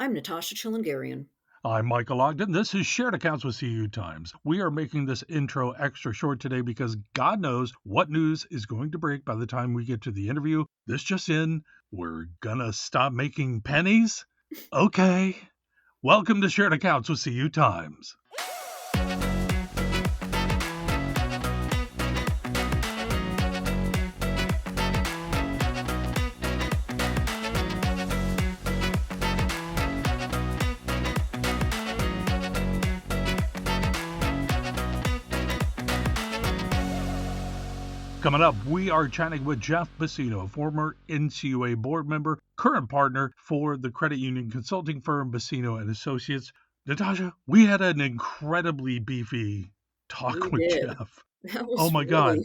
I'm Natasha Chilingarian. I'm Michael Ogden. This is Shared Accounts with CU Times. We are making this intro extra short today because God knows what news is going to break by the time we get to the interview. This just in, we're gonna stop making pennies? Okay. Welcome to Shared Accounts with CU Times. Coming up, we are chatting with Geoff Bacino, a former NCUA board member, current partner for the credit union consulting firm Bacino and Associates. Natasha, we had an incredibly beefy talk We with did. Geoff. That Oh was my God.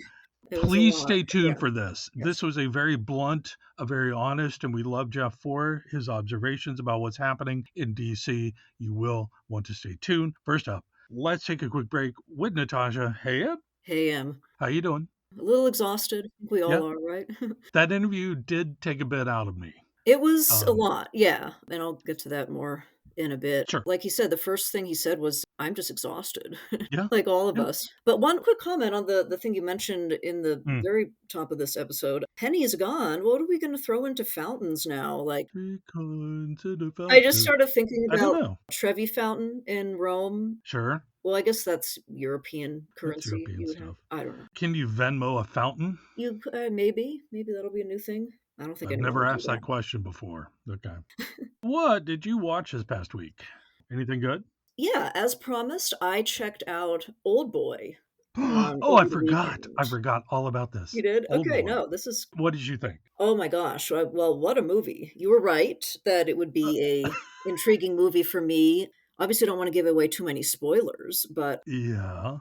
it was a Please lot. stay tuned Yeah. for this. Yes. This was a very blunt, a very honest, and we love Geoff for his observations about what's happening in D.C. You will want to stay tuned. First up, let's take a quick break with Natasha. Hey, Ed. Hey, How you doing? a little exhausted. I think we Yeah, all are, right? that interview did take a bit out of me. It was a Um, lot, yeah, and I'll get to that more in a bit. sure. Like you said, the first thing he said was, "I'm just exhausted," Yeah. like all of Yeah. us. But one quick comment on the thing you mentioned in the Mm. very top of this episode. Penny is gone. What are we gonna throw into fountains now? Like, 3 coins in a I just fountain. started thinking I don't about know. Trevi Fountain in Rome. Sure. Well, I guess that's European That's currency European you would have. stuff. I don't know. Can you Venmo a fountain? Maybe that'll be a new thing. I don't think I've anyone never would do asked that. that question before. Okay. What did you watch this past week? Anything good? Yeah, as promised, I checked out Oldboy Oh, I over the forgot. I weekend. forgot all about You this. did? Oh Okay, boy. no, this is What did you think? oh my gosh. Well, what a movie. You were right that it would Uh, be a intriguing movie for me. Obviously, don't want to give away too many spoilers, but yeah.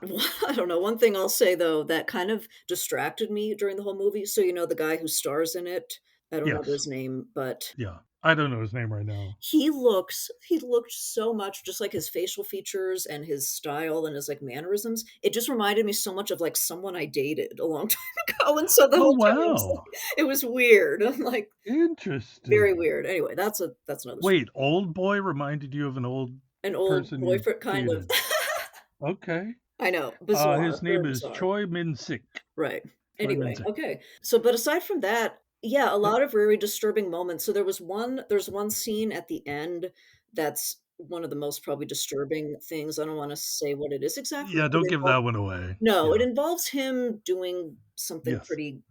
I don't know. One thing I'll say though that kind of distracted me during the whole movie. So you know the guy who stars in it. I don't know Yes. his name, but Yeah. I don't know his name right now. he looked so much just like his facial features and his style and his like mannerisms. It just reminded me so much of like someone I dated a long time ago. And so the Oh whole time wow. it was weird. I'm like very Interesting. weird. Anyway, that's another story. Wait, Old Boy reminded you of an old An old person you boyfriend kind of. dated. Okay. I know, bizarre, His name very is bizarre. Choi Min-sik. Right. Choi Anyway, Min-sik. okay. So, but aside from that, yeah, a Yep. lot of very disturbing moments. So there's one scene at the end that's one of the most probably disturbing things. I don't want to say what it is exactly, Yeah, but don't give that one away. no, it Yeah. involves him doing something Yes. pretty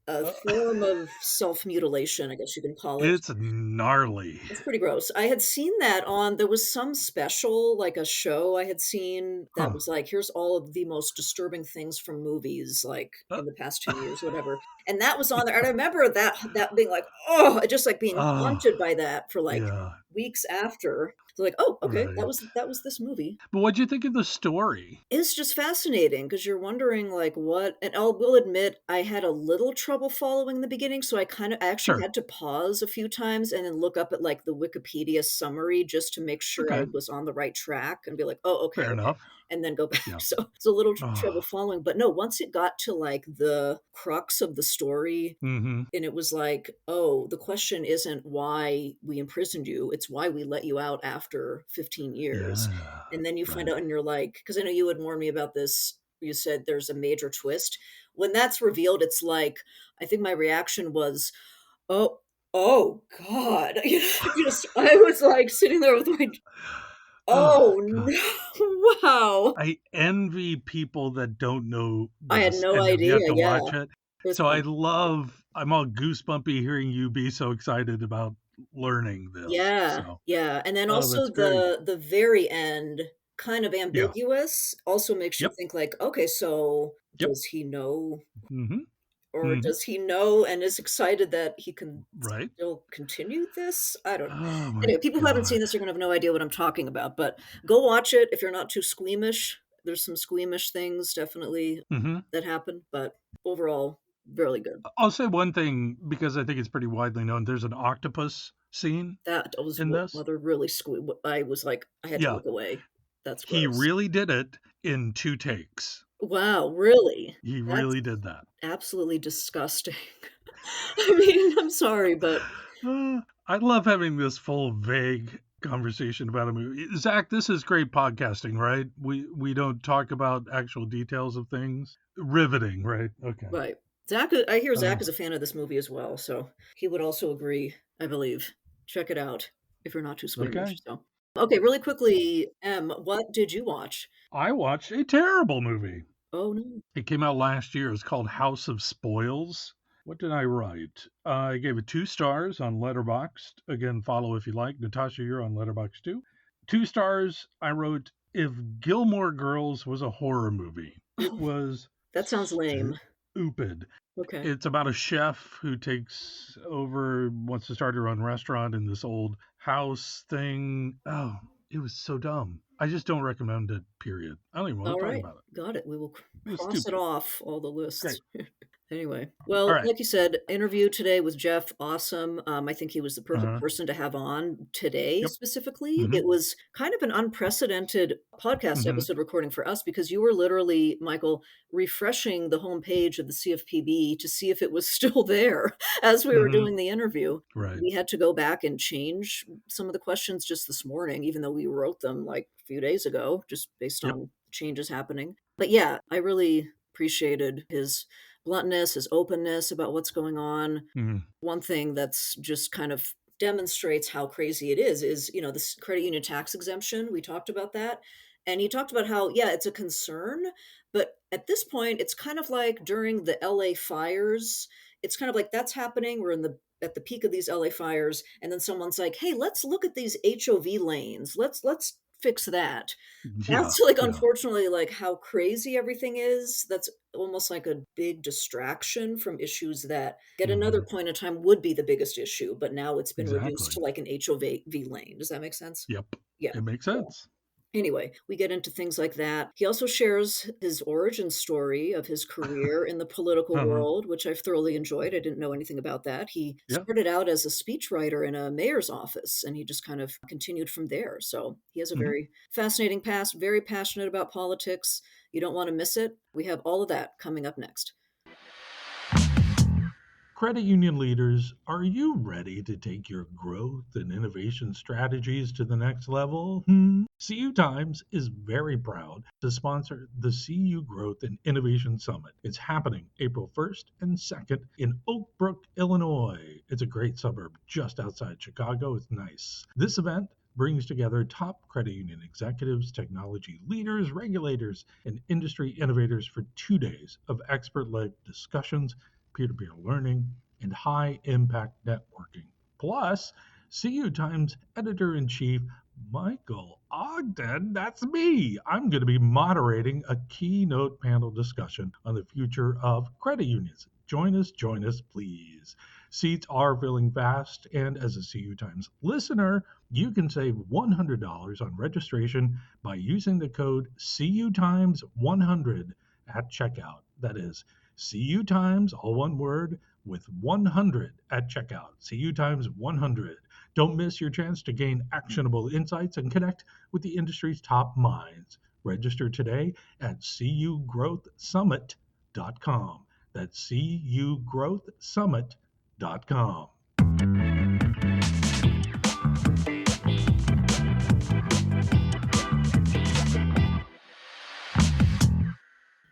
a Uh, form of self-mutilation, I guess you can call it. it's gnarly. It's pretty gross. I had seen that on there was some special, like a show I had seen that Huh. was like, here's all of the most disturbing things from movies, like Uh, in the past 10 years, whatever. And that was on there. And I remember that being like, oh, just like being oh, haunted by that for like yeah. weeks after. So like, oh, okay, Right. that was this movie. But what'd you think of the story? It's just fascinating because you're wondering like what and I will admit I had a little trouble following the beginning, so I actually Sure. had to pause a few times and then look up at, like, the Wikipedia summary just to make sure I Okay. was on the right track and be like, "Oh, okay, Fair okay," enough. and then go back. Yeah. So, it's a little trouble Oh. following, but no, once it got to, like, the crux of the story Mm-hmm. and it was like, "Oh, the question isn't why we imprisoned you, it's why we let you out after 15 years." Yeah. And then you find Right. out and you're like, because I know you had warned me about this, you said there's a major twist. When that's revealed, it's like, I think my reaction was, "Oh, oh god." You know, just I was, like, sitting there with my Oh "Oh, God. no. Wow." I envy people that don't know I had this no and have idea, yet to yeah. watch it. It was So fun. I'm all goosebumpy hearing you be so excited about learning this. Yeah, So, yeah, and then oh, also that's great. the very end, kind of Yeah. ambiguous, also makes you Yep. think like, "Okay, so Yep. does he know Mm-hmm. or Mm-hmm. does he know and is excited that he can Right. still continue this?" I don't know. Oh my Anyway, people who haven't seen God. this are gonna have no idea what I'm talking about, but go watch it if you're not too squeamish. There's some squeamish things definitely Mm-hmm. that happen, but overall, really good. I'll say one thing because I think it's pretty widely known. There's an octopus scene That was in this. another really I was like, I had to Yeah. look away. That's He gross. really did it in 2 takes. Wow, really? He That's really did that. absolutely disgusting. I mean, I'm sorry, but I love having this full, vague conversation about a movie. Zach, this is great podcasting, right? We don't talk about actual details of things. Riveting, right? Okay. Right. Zach, I hear Uh, Zach is a fan of this movie as well, so he would also agree, I believe. Check it out if you're not too okay. squeamish. So, okay, really quickly, what did you watch? I watched a terrible movie. Oh no. It came out last year. It's called House of Spoils. What did I write? I gave it 2 stars on Letterboxd. Again, follow if you like. Natasha, you're on Letterboxd too. 2 stars. I wrote, if Gilmore Girls was a horror movie. It was That sounds lame. stupid. Okay. It's about a chef who takes over, wants to start her own restaurant in this old house thing. Oh, it was so dumb. I just don't recommend it, period. I don't even want All to talk right. about it. Got it. We will It was cross it stupid. off all the lists. Great. Anyway, All well, right. like you said, interview today with Jeff, awesome. I think he was the Uh perfect huh. person to have on today Yep. specifically. Mm hmm. It was kind of an unprecedented podcast Mm hmm. episode recording for us because you were literally, Michael, refreshing the homepage of the CFPB to see if it was still there as we Mm were hmm. doing the interview. Right. We had to go back and change some of the questions just this morning, even though we wrote them like a few days ago, just based Yep. on changes happening. But yeah, I really appreciated his bluntness, his openness about what's going on. Mm One thing that's just kind of demonstrates how crazy it is, this credit union tax exemption. We talked about that. And he talked about how, yeah, it's a concern, but at this point, it's kind of like during the LA fires. It's kind of like that's happening. We're in the at the peak of these LA fires, and then someone's like, "Hey, let's look at these HOV lanes. Let's fix that." hmm. Yeah. That's, like, Yeah. unfortunately, like, how crazy everything is. That's almost like a big distraction from issues that at Mm another hmm. point in time would be the biggest issue, but now it's been reduced to, Exactly. like, an HOV lane. Does that make sense? Yep. Yeah. It makes So sense. anyway, we get into things like that. He also shares his origin story of his career in the political Uh huh. world, which I've thoroughly enjoyed. I didn't know anything about that. He Yeah. started out as a speechwriter in a mayor's office, and he just kind of continued from there. So he has a Mm very fascinating past, very passionate about politics. You don't want to miss it. We have all of that coming up next. Credit union leaders, are you ready to take your growth and innovation strategies to the next level? CU Times is very proud to sponsor the CU Growth and Innovation Summit. It's happening April 1st and 2nd in Oak Brook, Illinois. It's a great suburb just outside Chicago. It's nice. This event brings together top credit union executives, technology leaders, regulators, and industry innovators for 2 days of expert led discussions, peer to peer learning, and high impact networking. Plus, CU Times editor in chief Michael Ogden, that's me. I'm going to be moderating a keynote panel discussion on the future of credit unions. Join us, please. Seats are filling fast, and as a CU Times listener, you can save $100 on registration by using the code CU Times 100 at checkout. That is CU Times, all one word, with 100 at checkout. CU Times 100. Don't miss your chance to gain actionable insights and connect with the industry's top minds. Register today at cugrowthsummit.com. That's cugrowthsummit.com.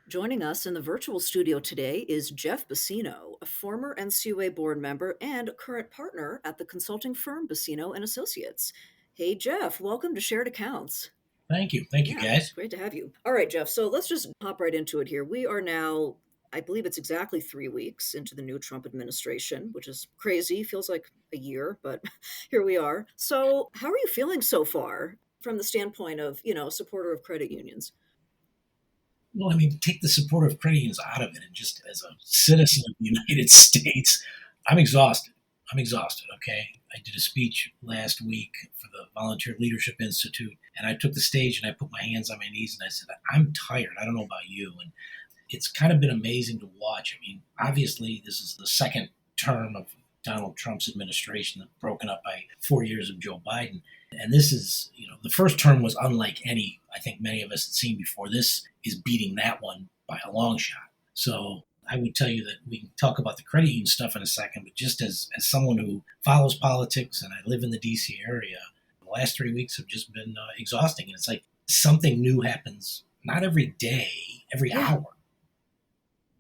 Joining us in the virtual studio today is Geoff Bacino, a former NCUA board member and current partner at the consulting firm Bacino and Associates. Hey, Jeff, welcome to Shared Accounts. Thank you. Thank you, Yeah, guys. great to have you. All right, Jeff. So let's just hop right into it here. We are now, I believe it's exactly 3 weeks into the new Trump administration, which is crazy. Feels like a year, but here we are. So, how are you feeling so far from the standpoint of, supporter of credit unions? Well, I mean, take the support of credit unions out of it, and just as a citizen of the United States, I'm exhausted. I'm exhausted. Okay, I did a speech last week for the Volunteer Leadership Institute, and I took the stage and I put my hands on my knees and I said, "I'm tired. I don't know about you." And it's kind of been amazing to watch. I mean, obviously, this is the second term of Donald Trump's administration, broken up by 4 years of Joe Biden. And this is, the first term was unlike any I think many of us had seen before. This is beating that one by a long shot. So I would tell you that we can talk about the credit union stuff in a second, but just as someone who follows politics and I live in the DC area, last 3 weeks have just been exhausting. And it's like something new happens, not every day, every Yeah. hour.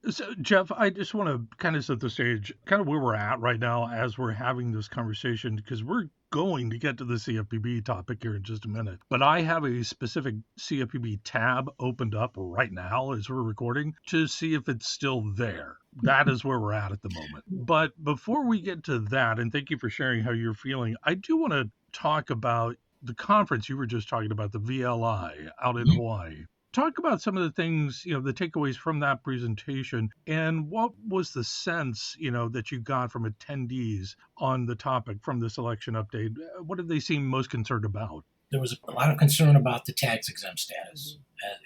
So, Jeff, I just want to kind of set the stage, kind of where we're at right now as we're having this conversation, because we're going to get to the CFPB topic here in just a minute. But I have a specific CFPB tab opened up right now as we're recording to see if it's still there. That is where we're at the moment. But before we get to that, and thank you for sharing how you're feeling, I do want to talk about the conference you were just talking about, the VLI out in Hawaii. Talk about some of the things, the takeaways from that presentation, and what was the sense, that you got from attendees on the topic from this election update? What did they seem most concerned about? There was a lot of concern about the tax exempt status,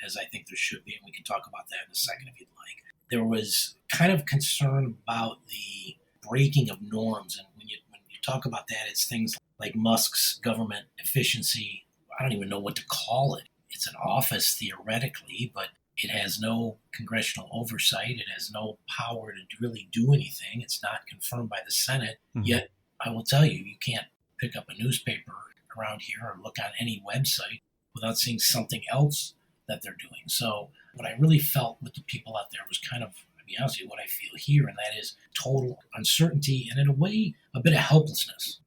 as I think there should be, and we can talk about that in a second if you'd like. There was kind of concern about the breaking of norms, and when you talk about that, it's things like Musk's government efficiency. I don't even know what to call it. It's an office theoretically, but it has no congressional oversight. It has no power to really do anything. It's not confirmed by the Senate. Yet, I will tell you, you can't pick up a newspaper around here or look on any website without seeing something else that they're doing. So what I really felt with the people out there was kind of, to be honest with you, what I feel here, and that is total uncertainty and in a way, a bit of helplessness.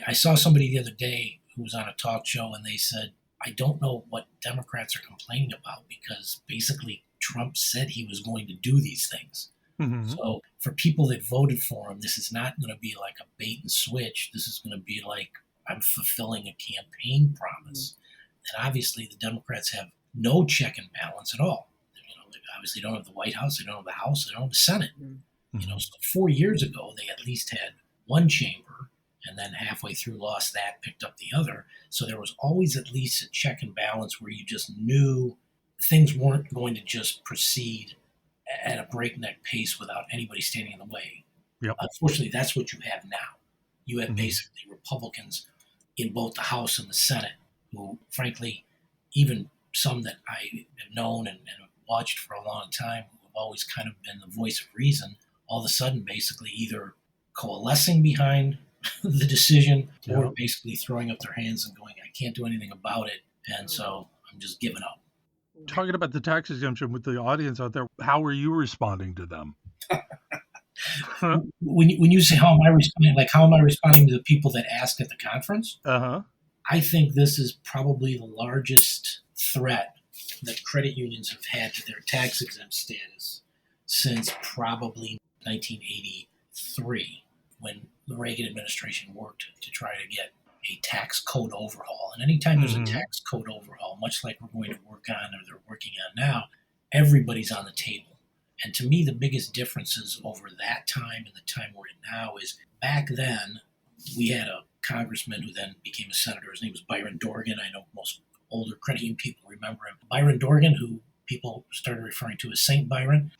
I saw somebody the other day who was on a talk show and they said, I don't know what Democrats are complaining about because basically Trump said he was going to do these things. So for people that voted for him, this is not going to be like a bait and switch. This is going to be like I'm fulfilling a campaign promise. And obviously the Democrats have no check and balance at all. They obviously don't have the White House, they don't have the House, they don't have the Senate. So 4 years ago, they at least had one chamber, and then halfway through lost that, picked up the other. So there was always at least a check and balance where you just knew things weren't going to just proceed at a breakneck pace without anybody standing in the way. Yep. Unfortunately, that's what you have now. You have basically Republicans in both the House and the Senate who, frankly, even some that I have known and have watched for a long time, who have always kind of been the voice of reason, all of a sudden basically either coalescing behind the decision or basically throwing up their hands and going, I can't do anything about it. And so I'm just giving up. Talking about the tax exemption with the audience out there, how are you responding to them? When you say how am I responding, like how am I responding to the people that asked at the conference? I think this is probably the largest threat that credit unions have had to their tax exempt status since probably 1983, when the Reagan administration worked to try to get a tax code overhaul. And anytime there's a tax code overhaul, much like we're going to work on or they're working on now, everybody's on the table. And to me, the biggest differences over that time and the time we're in now is back then, we had a congressman who then became a senator. His name was Byron Dorgan. I know most older credit union people remember him. Byron Dorgan, who people started referring to as Saint Byron,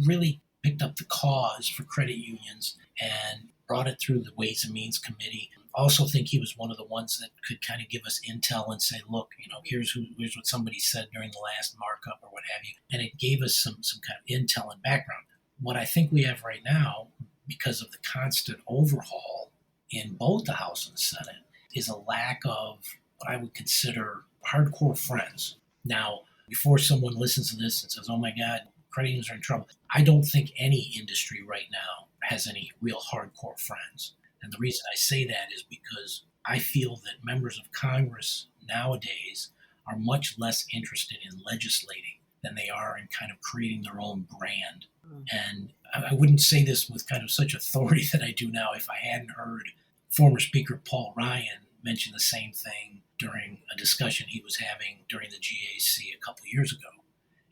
really picked up the cause for credit unions and brought it through the Ways and Means Committee. I also think he was one of the ones that could kind of give us intel and say, look, here's what somebody said during the last markup or what have you. And it gave us some kind of intel and background. What I think we have right now, because of the constant overhaul in both the House and the Senate, is a lack of what I would consider hardcore friends. Now, before someone listens to this and says, oh my God, credit unions are in trouble, I don't think any industry right now has any real hardcore friends. And the reason I say that is because I feel that members of Congress nowadays are much less interested in legislating than they are in kind of creating their own brand. And I wouldn't say this with kind of such authority that I do now if I hadn't heard former Speaker Paul Ryan mention the same thing during a discussion he was having during the GAC a couple of years ago.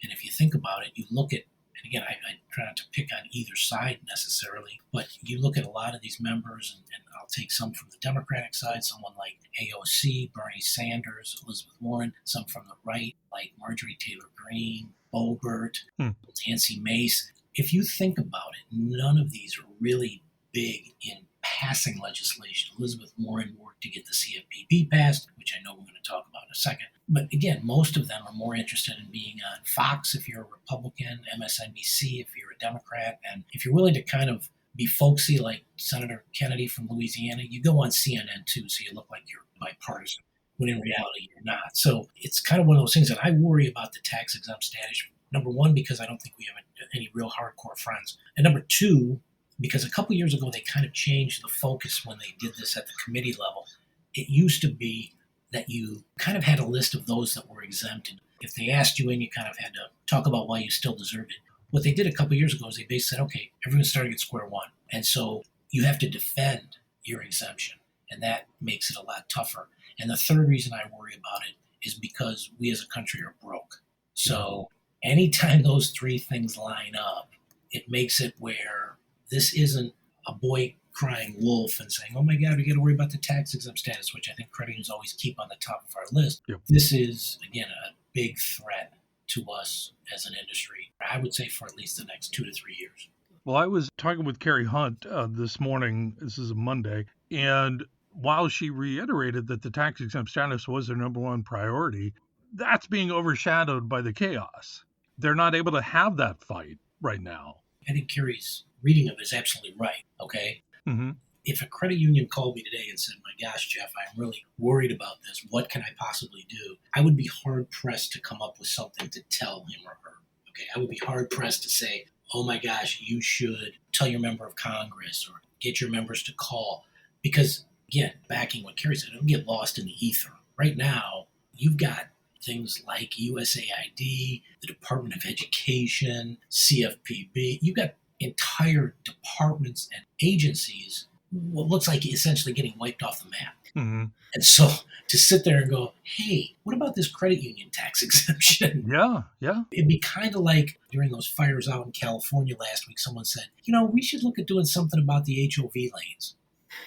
And if you think about it, you look at, and again, I try not to pick on either side necessarily, but you look at a lot of these members, and I'll take some from the Democratic side, someone like AOC, Bernie Sanders, Elizabeth Warren, some from the right, like Marjorie Taylor Greene, Boebert, Nancy Mace. If you think about it, none of these are really big in passing legislation. Elizabeth Warren worked to get the CFPB passed, which I know we're going to talk about in a second. But again, most of them are more interested in being on Fox if you're a Republican, MSNBC if you're a Democrat. And if you're willing to kind of be folksy like Senator Kennedy from Louisiana, you go on CNN too, so you look like you're bipartisan, when in reality you're not. So it's kind of one of those things that I worry about the tax exempt status. Number one, because I don't think we have any real hardcore friends. And number two, because a couple years ago they kind of changed the focus when they did this at the committee level. It used to be that you kind of had a list of those that were exempted. If they asked you in, you kind of had to talk about why you still deserved it. What they did a couple years ago is they basically said, okay, everyone's starting at square one. And so you have to defend your exemption. And that makes it a lot tougher. And the third reason I worry about it is because we as a country are broke. So anytime those three things line up, it makes it where this isn't a boy crying wolf and saying, oh my God, we got to worry about the tax exempt status, which I think credit unions always keep on the top of our list. Yep. This is, again, a big threat to us as an industry, I would say for at least the next 2 to 3 years. Well, I was talking with Carrie Hunt this morning. This is a Monday. And while she reiterated that the tax exempt status was their number one priority, that's being overshadowed by the chaos. They're not able to have that fight right now. I think Carrie's reading of it is absolutely right. Okay. Mm-hmm. If a credit union called me today and said, my gosh, Geoff, I'm really worried about this. What can I possibly do? I would be hard pressed to come up with something to tell him or her. Okay. I would be hard pressed to say, oh my gosh, you should tell your member of Congress or get your members to call. Because again, backing what Carrie said, it'll get lost in the ether. Right now, you've got things like USAID, the Department of Education, CFPB. You've got entire departments and agencies what looks like essentially getting wiped off the map. Mm-hmm. And so to sit there and go, hey, what about this credit union tax exemption? Yeah. It'd be kind of like during those fires out in California last week, someone said, we should look at doing something about the HOV lanes.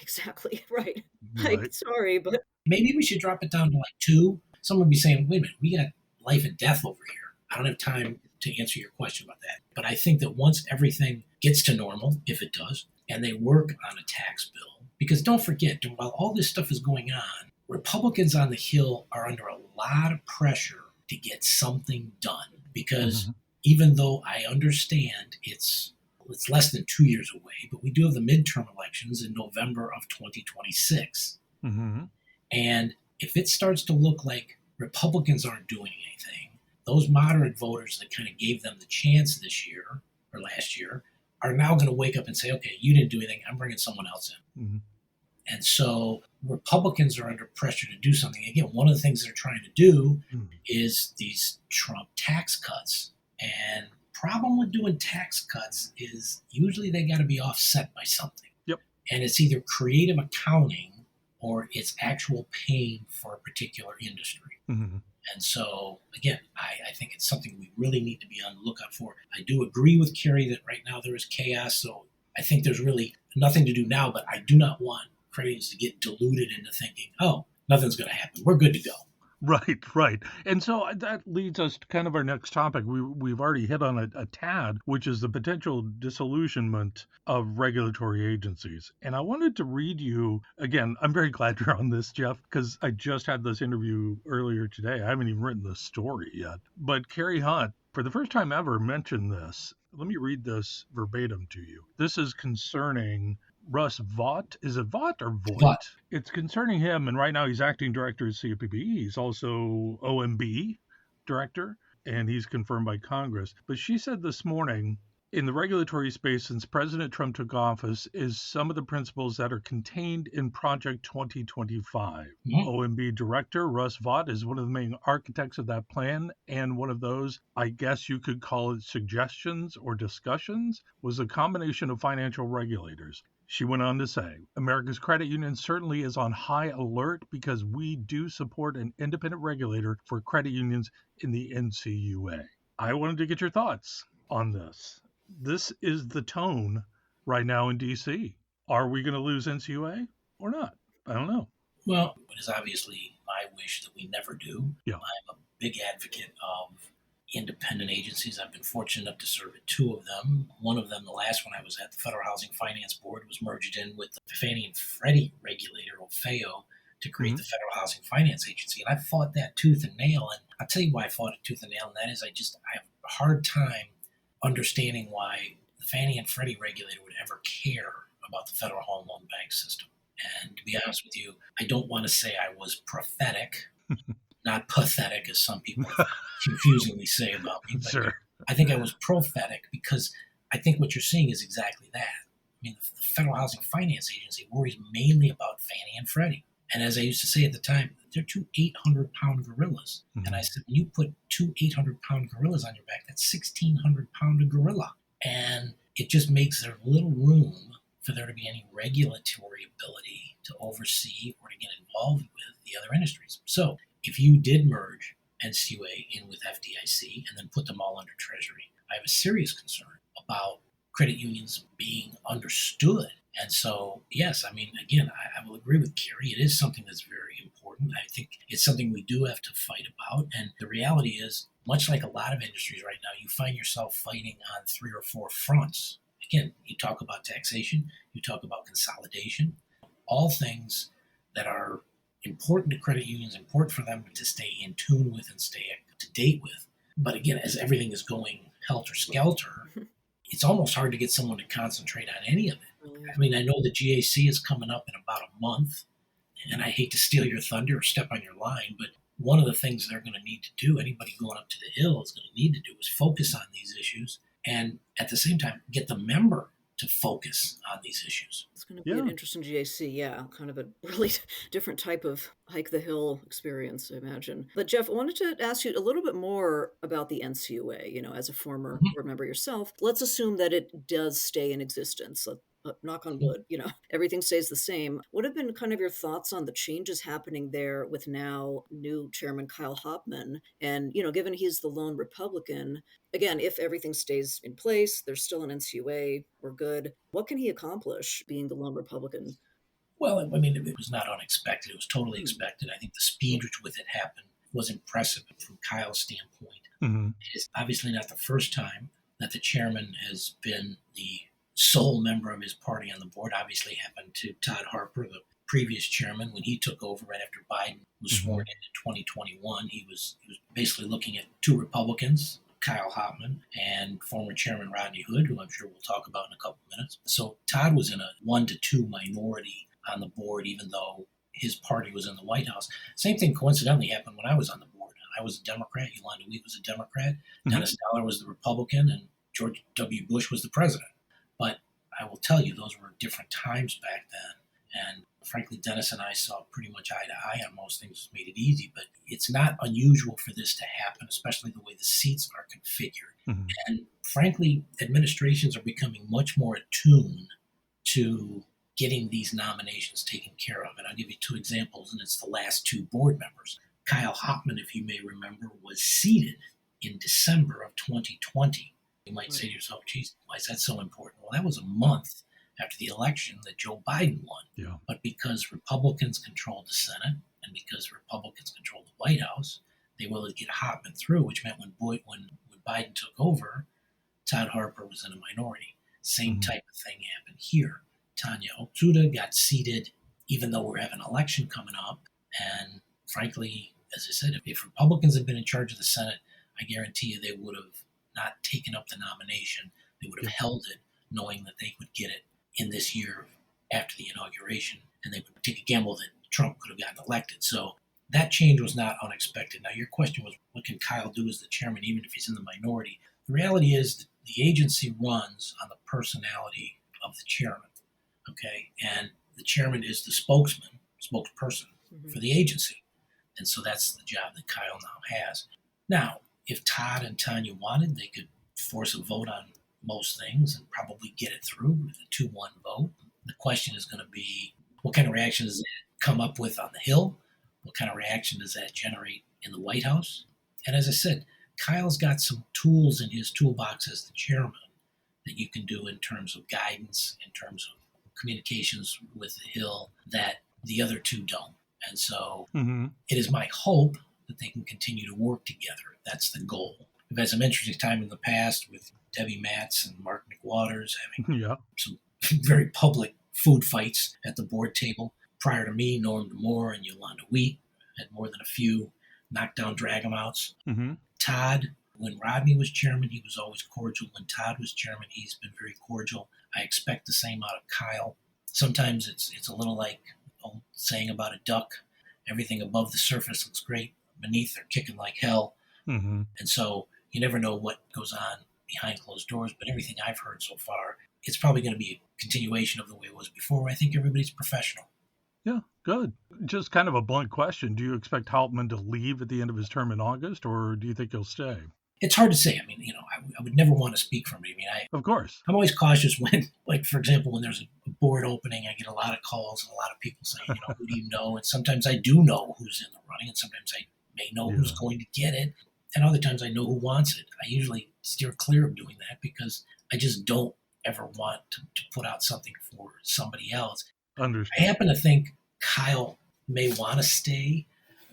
Exactly, right. Right. Like, sorry, but maybe we should drop it down to like 2. Someone would be saying, wait a minute, we got life and death over here. I don't have time to answer your question about that. But I think that once everything gets to normal, if it does, and they work on a tax bill, because don't forget, while all this stuff is going on, Republicans on the Hill are under a lot of pressure to get something done. Because even though I understand it's less than 2 years away, but we do have the midterm elections in November of 2026. Mm-hmm. And if it starts to look like Republicans aren't doing anything, those moderate voters that kind of gave them the chance this year or last year are now going to wake up and say, okay, you didn't do anything. I'm bringing someone else in. Mm-hmm. And so Republicans are under pressure to do something. Again, one of the things they're trying to do is these Trump tax cuts. And problem with doing tax cuts is usually they got to be offset by something. Yep. And it's either creative accounting or it's actual pain for a particular industry. Mm-hmm. And so, again, I think it's something we really need to be on the lookout for. I do agree with Carrie that right now there is chaos, so I think there's really nothing to do now, but I do not want creditors to get deluded into thinking, oh, nothing's going to happen. We're good to go. Right. And so that leads us to kind of our next topic. We've already hit on a tad, which is the potential disillusionment of regulatory agencies. And I wanted to read you, again, I'm very glad you're on this, Geoff, because I just had this interview earlier today. I haven't even written the story yet. But Carrie Hunt, for the first time ever, mentioned this. Let me read this verbatim to you. This is concerning Russ Vought. Is it Vought or Voight? Vought. It's concerning him, and right now he's acting director at CFPB. He's also OMB director, and he's confirmed by Congress. But she said this morning, in the regulatory space since President Trump took office, is some of the principles that are contained in Project 2025. Mm-hmm. OMB director Russ Vought is one of the main architects of that plan, and one of those, I guess you could call it suggestions or discussions, was a combination of financial regulators. She went on to say, America's credit union certainly is on high alert because we do support an independent regulator for credit unions in the NCUA. I wanted to get your thoughts on this. This is the tone right now in D.C. Are we going to lose NCUA or not? I don't know. Well, it is obviously my wish that we never do. Yeah. I'm a big advocate of independent agencies. I've been fortunate enough to serve at 2 of them. One of them, the last one I was at, the Federal Housing Finance Board, was merged in with the Fannie and Freddie regulator, FAO, to create the Federal Housing Finance Agency. And I fought that tooth and nail. And I'll tell you why I fought it tooth and nail, and that is I have a hard time understanding why the Fannie and Freddie regulator would ever care about the Federal Home Loan Bank system. And to be honest with you, I don't want to say I was prophetic, not pathetic, as some people confusingly say about me, but Sure. I think I was prophetic because I think what you're seeing is exactly that. I mean, the Federal Housing Finance Agency worries mainly about Fannie and Freddie. And as I used to say at the time, they're two 800-pound gorillas. Mhm. And I said, when you put two 800-pound gorillas on your back, that's 1,600-pound gorilla. And it just makes there little room for there to be any regulatory ability to oversee or to get involved with the other industries. So if you did merge NCUA in with FDIC and then put them all under Treasury, I have a serious concern about credit unions being understood. And so, yes, I mean, again, I will agree with Carrie. It is something that's very important. I think it's something we do have to fight about. And the reality is, much like a lot of industries right now, you find yourself fighting on 3 or 4 fronts. Again, you talk about taxation, you talk about consolidation, all things that are important to credit unions, important for them to stay in tune with and stay up to date with. But again, as everything is going helter-skelter, it's almost hard to get someone to concentrate on any of it. I mean, I know the GAC is coming up in about a month, and I hate to steal your thunder or step on your line, but one of the things they're going to need to do, anybody going up to the Hill is going to need to do, is focus on these issues and at the same time get the member to focus on these issues. It's going to be an interesting GAC, yeah, kind of a really different type of hike the hill experience, I imagine. But Geoff, I wanted to ask you a little bit more about the NCUA, as a former board member yourself. Let's assume that it does stay in existence. Knock on wood, everything stays the same. What have been kind of your thoughts on the changes happening there with now new chairman Kyle Hopman? And, given he's the lone Republican, again, if everything stays in place, there's still an NCUA, we're good. What can he accomplish being the lone Republican? Well, I mean, it was not unexpected. It was totally expected. I think the speed with it happened was impressive from Kyle's standpoint. Mm-hmm. It is obviously not the first time that the chairman has been the sole member of his party on the board. Obviously happened to Todd Harper, the previous chairman, when he took over right after Biden was sworn in 2021. He was basically looking at 2 Republicans, Kyle Hopman and former chairman Rodney Hood, who I'm sure we'll talk about in a couple minutes. So Todd was in a 1-2 minority on the board, even though his party was in the White House. Same thing coincidentally happened when I was on the board. I was a Democrat. Yolanda Wheat was a Democrat. Dennis Dollar was the Republican, and George W. Bush was the president. But I will tell you, those were different times back then. And frankly, Dennis and I saw pretty much eye to eye on most things, made it easy. But it's not unusual for this to happen, especially the way the seats are configured. And frankly, administrations are becoming much more attuned to getting these nominations taken care of. And I'll give you 2 examples, and it's the last 2 board members. Kyle Hopman, if you may remember, was seated in December of 2020. You might say to yourself, geez, why is that so important? Well, that was a month after the election that Joe Biden won. Yeah. But because Republicans controlled the Senate and because Republicans controlled the White House, they were able to get Hopman through, which meant when Biden took over, Todd Harper was in a minority. Same type of thing happened here. Tanya Otsuda got seated, even though we're having an election coming up. And frankly, as I said, if Republicans had been in charge of the Senate, I guarantee you they would have not taken up the nomination. They would have held it, knowing that they would get it in this year after the inauguration, and they would take a gamble that Trump could have gotten elected. So that change was not unexpected. Now, your question was, what can Kyle do as the chairman, even if he's in the minority? The reality is that the agency runs on the personality of the chairman, okay? And the chairman is the spokesperson for the agency. And so that's the job that Kyle now has. Now, if Todd and Tanya wanted, they could force a vote on most things and probably get it through with a 2-1 vote. The question is going to be, what kind of reaction does that come up with on the Hill? What kind of reaction does that generate in the White House? And as I said, Kyle's got some tools in his toolbox as the chairman that you can do in terms of guidance, in terms of communications with the Hill that the other 2 don't. And so it is my hope that they can continue to work together. That's the goal. We've had some interesting time in the past with Debbie Matz and Mark McWaters having some very public food fights at the board table. Prior to me, Norm DeMore and Yolanda Wheat had more than a few knockdown, drag-em-outs. Todd When Rodney was chairman, he was always cordial. When Todd was chairman, he's been very cordial. I expect the same out of Kyle. Sometimes it's a little like old saying about a duck: everything above the surface looks great, beneath they're kicking like hell. Mm-hmm. And so you never know what goes on behind closed doors. But everything I've heard so far, it's probably going to be a continuation of the way it was before. I think everybody's professional. Yeah, good. Just kind of a blunt question. Do you expect Hauptman to leave at the end of his term in August, or do you think he'll stay? It's hard to say. I mean, I would never want to speak for him. I mean, Of course. I'm always cautious when, like, for example, when there's a board opening, I get a lot of calls and a lot of people saying, who do you know? And sometimes I do know who's in the running, and sometimes I may know who's Yeah. going to get it, and other times I know who wants it. I usually steer clear of doing that because I just don't ever want to put out something for somebody else. I Understood. happen to think Kyle may want to stay.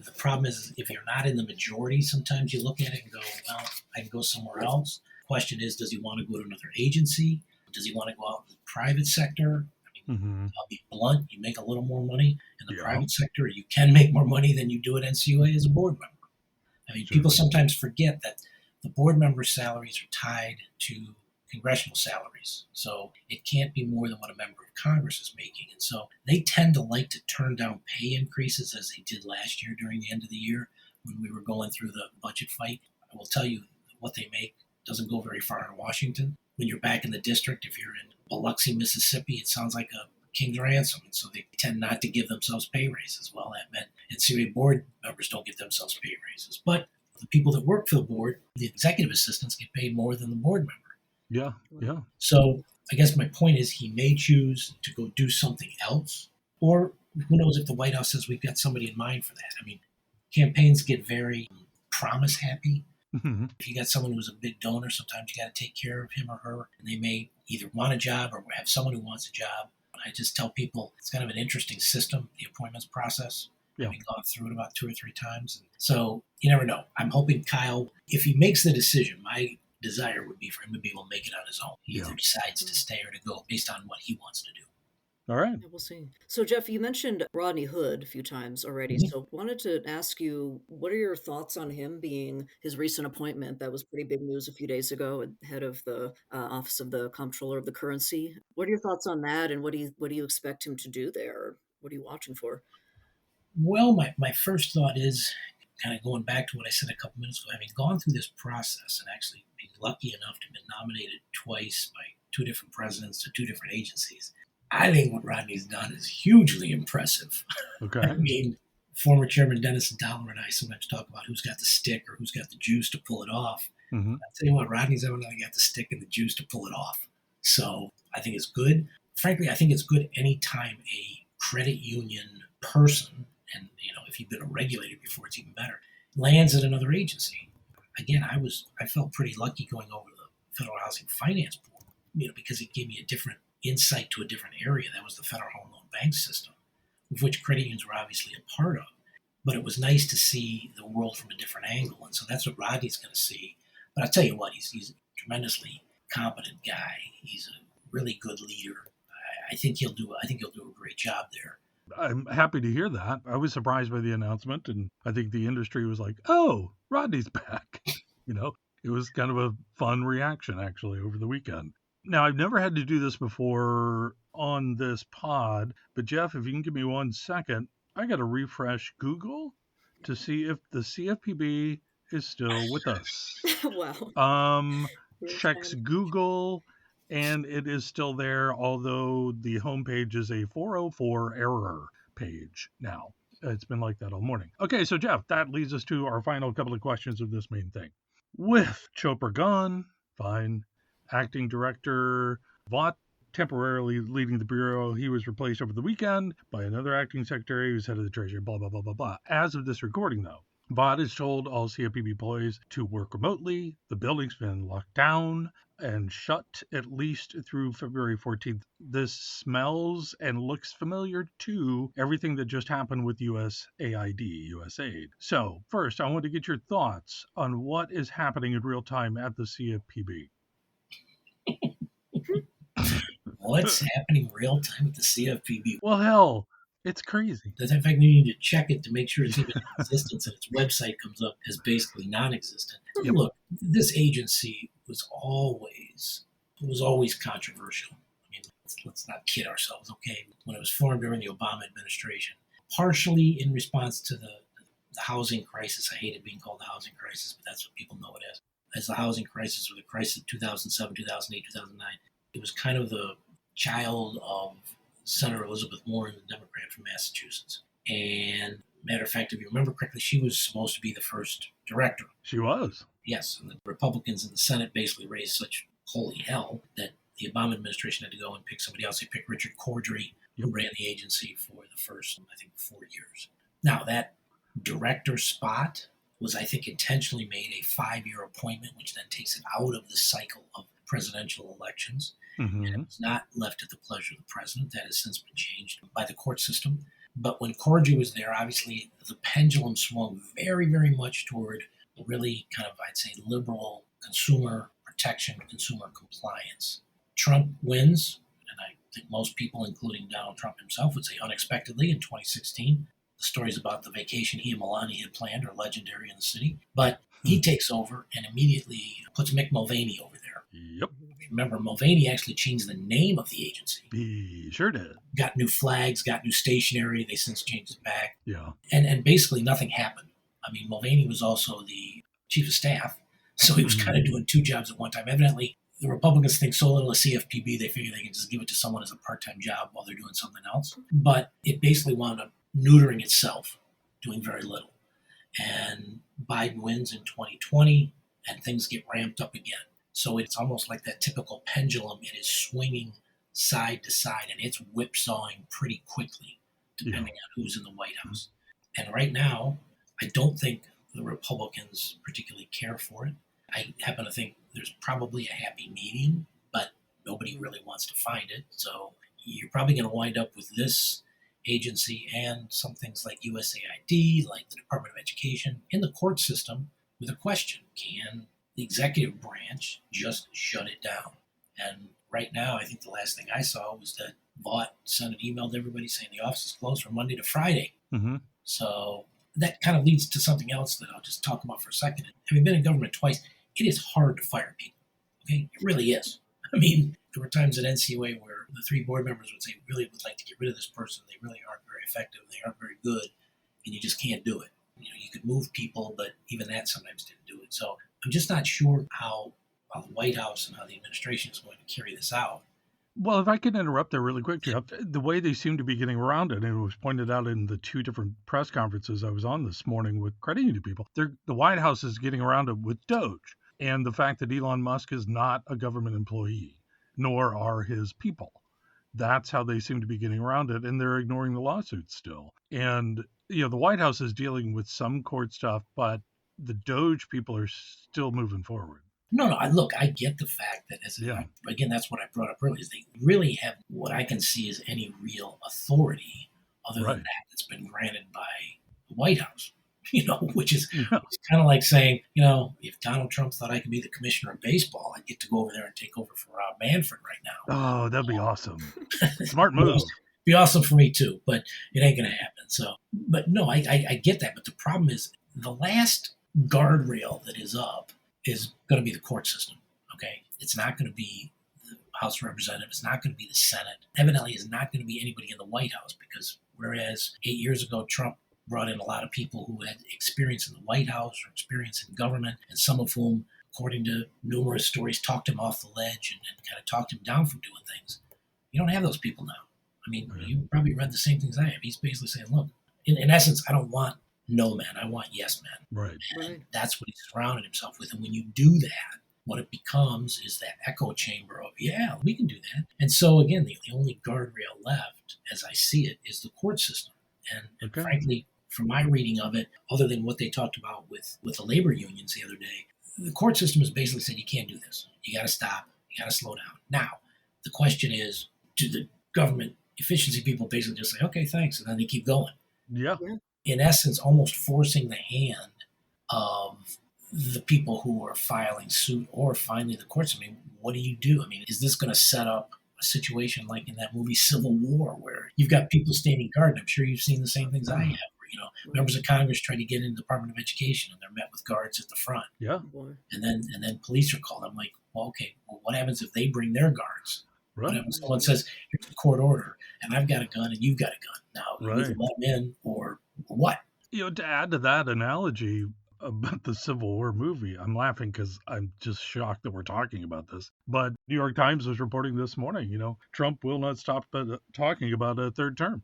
The problem is if you're not in the majority, sometimes you look at it and go, well, I can go somewhere else. Question is, does he want to go to another agency? Does he want to go out in the private sector? I mean, Mm-hmm. I'll be blunt, you make a little more money in the Yeah. private sector. You can make more money than you do at NCUA as a board member. I mean, people Sure. sometimes forget that the board member salaries are tied to congressional salaries. So it can't be more than what a member of Congress is making. And so they tend to like to turn down pay increases as they did last year during the end of the year when we were going through the budget fight. I will tell you what they make doesn't go very far in Washington. When you're back in the district, if you're in Biloxi, Mississippi, it sounds like a king's ransom. And so they tend not to give themselves pay raises. Well, that meant NCUA board members don't give themselves pay raises. But the people that work for the board, the executive assistants, get paid more than the board member. Yeah. Yeah. So I guess my point is he may choose to go do something else, or who knows if the White House says we've got somebody in mind for that. I mean, campaigns get very promise happy. Mm-hmm. If you got someone who's a big donor, sometimes you got to take care of him or her, and they may either want a job or have someone who wants a job. I just tell people it's kind of an interesting system, the appointments process. Yeah. We've gone through it about 2 or 3 times. And so you never know. I'm hoping Kyle, if he makes the decision, my desire would be for him to be able to make it on his own. He either decides to stay or to go based on what he wants to do. All right. Yeah, we'll see. So, Geoff, you mentioned Rodney Hood a few times already. Mhm. So, wanted to ask you, what are your thoughts on him being his recent appointment? That was pretty big news a few days ago, head of the Office of the Comptroller of the Currency. What are your thoughts on that, and what do you expect him to do there? What are you watching for? Well, my first thought is kind of going back to what I said a couple minutes ago. Having gone through this process and actually being lucky enough to have been nominated twice by 2 different presidents to 2 different agencies, I think what Rodney's done is hugely impressive. Okay. I mean, former Chairman Dennis Dollar and I sometimes talk about who's got the stick or who's got the juice to pull it off. Mm-hmm. I tell you what, Rodney's evidently got the stick and the juice to pull it off. So I think it's good. Frankly, I think it's good anytime a credit union person, and if you've been a regulator before, it's even better, lands at another agency. Again, I felt pretty lucky going over the Federal Housing Finance Board, because it gave me a different insight to a different area. That was the Federal Home Loan Bank system, of which credit unions were obviously a part of. But it was nice to see the world from a different angle, and so that's what Rodney's going to see. But I'll tell you what, he's a tremendously competent guy. He's a really good leader. I think he'll do a great job there. I'm happy to hear that. I was surprised by the announcement, and I think the industry was like, "Oh, Rodney's back." It was kind of a fun reaction actually over the weekend. Now, I've never had to do this before on this pod, but Geoff, if you can give me 1 second, I got to refresh Google to see if the CFPB is still with us. Wow. Checks Google, and it is still there, although the homepage is a 404 error page now. It's been like that all morning. Okay, so Geoff, that leads us to our final couple of questions of this main thing. With Chopra gone, fine. Acting Director Vaught temporarily leading the Bureau, he was replaced over the weekend by another acting secretary who's head of the Treasury, blah, blah, blah, blah, blah. As of this recording, though, Vaught has told all CFPB employees to work remotely. The building's been locked down and shut at least through February 14th. This smells and looks familiar to everything that just happened with USAID. So, first, I want to get your thoughts on what is happening in real time at the CFPB. What's happening real time with the CFPB? Well, hell, It's crazy. That in fact, you need to check it to make sure it's even in existence, and its website comes up as basically non-existent. Yep. Look, this agency was always controversial. I mean, let's not kid ourselves, okay? When it was formed during the Obama administration, partially in response to the housing crisis. I hate it being called the housing crisis, but that's what people know it as the housing crisis, or the crisis of 2007, 2008, 2009. It was kind of the child of Senator Elizabeth Warren, the Democrat from Massachusetts. And matter of fact, if you remember correctly, she was supposed to be the first director. She was. Yes, and the Republicans in the Senate basically raised such holy hell that the Obama administration had to go and pick somebody else. They picked Richard Cordray, who ran the agency for the first, I think, 4 years. Now, that director spot was, I think, intentionally made a 5-year appointment, which then takes it out of the cycle of presidential elections. Mm-hmm. And it was not left at the pleasure of the president. That has since been changed by the court system. But when Cordray was there, obviously the pendulum swung very, very much toward really kind of, I'd say, liberal consumer protection, consumer compliance. Trump wins, and I think most people, including Donald Trump himself, would say unexpectedly in 2016. The stories about the vacation he and Melania had planned are legendary in the city. But he takes over and immediately puts Mick Mulvaney over there. Yep. Remember, Mulvaney actually changed the name of the agency. He sure did. Got new flags, got new stationery. They since changed it back. Yeah. And basically nothing happened. I mean, Mulvaney was also the chief of staff, so he was kind of doing 2 jobs at one time. Evidently, the Republicans think so little of CFPB, they figure they can just give it to someone as a part-time job while they're doing something else. But it basically wound up neutering itself, doing very little. And Biden wins in 2020, and things get ramped up again. So it's almost like that typical pendulum. It is swinging side to side, and it's whipsawing pretty quickly, depending on who's in the White House. And right now, I don't think the Republicans particularly care for it. I happen to think there's probably a happy medium, but nobody really wants to find it. So you're probably going to wind up with this agency and some things like USAID, like the Department of Education, in the court system with a question: can the executive branch just shut it down? And right now, I think the last thing I saw was that Vought sent an email to everybody saying the office is closed from Monday to Friday. Mm-hmm. So that kind of leads to something else that I'll just talk about for a second. Having been in government twice, it is hard to fire people. Okay, it really is. I mean, there were times at NCUA where the 3 board members would say, "We really would like to get rid of this person. They really aren't very effective. They aren't very good, and you just can't do it." You know, you could move people, but even that sometimes didn't do it. So I'm just not sure how the White House and how the administration is going to carry this out. Well, if I could interrupt there really quick, Geoff, the way they seem to be getting around it, and it was pointed out in the 2 different press conferences I was on this morning with credit union people, the White House is getting around it with Doge and the fact that Elon Musk is not a government employee, nor are his people. That's how they seem to be getting around it, and they're ignoring the lawsuits still. And, you know, the White House is dealing with some court stuff, but the Doge people are still moving forward. No, I get the fact that, again, that's what I brought up earlier, is they really have what I can see as any real authority other than that's been granted by the White House, which is kind of like saying, if Donald Trump thought I could be the commissioner of baseball, I'd get to go over there and take over for Rob Manfred right now. Oh, that'd be awesome. Smart move. Be awesome for me too, but it ain't going to happen. So, but no, I get that. But the problem is the last guardrail that is up is going to be the court system. Okay. It's not going to be the House of Representatives. It's not going to be the Senate. Evidently, it's not going to be anybody in the White House, because whereas 8 years ago, Trump brought in a lot of people who had experience in the White House or experience in government, and some of whom, according to numerous stories, talked him off the ledge and kind of talked him down from doing things. You don't have those people now. I mean, you probably read the same things I have. He's basically saying, look, in essence, I don't want no man. I want yes men. Right. And that's what he's surrounded himself with. And when you do that, what it becomes is that echo chamber of, yeah, we can do that. And so, again, the only guardrail left, as I see it, is the court system. And frankly, from my reading of it, other than what they talked about with the labor unions the other day, the court system has basically said, you can't do this. You got to stop. You got to slow down. Now, the question is, do the government efficiency people basically just say, okay, thanks, and then they keep going? Yeah. In essence, almost forcing the hand of the people who are filing suit, or finally the courts. I mean, what do you do? I mean, is this going to set up a situation like in that movie Civil War, where you've got people standing guard. And I'm sure you've seen the same things I have. Where, members of Congress try to get in the Department of Education, and they're met with guards at the front. Yeah. Boy. And then police are called. I'm like, well, okay, well, what happens if they bring their guards? What Right. happens if someone says, here's a court order, and I've got a gun and you've got a gun? Now, you either Right. let them in or what? To add to that analogy about the Civil War movie, I'm laughing because I'm just shocked that we're talking about this. But New York Times was reporting this morning, Trump will not stop talking about a third term.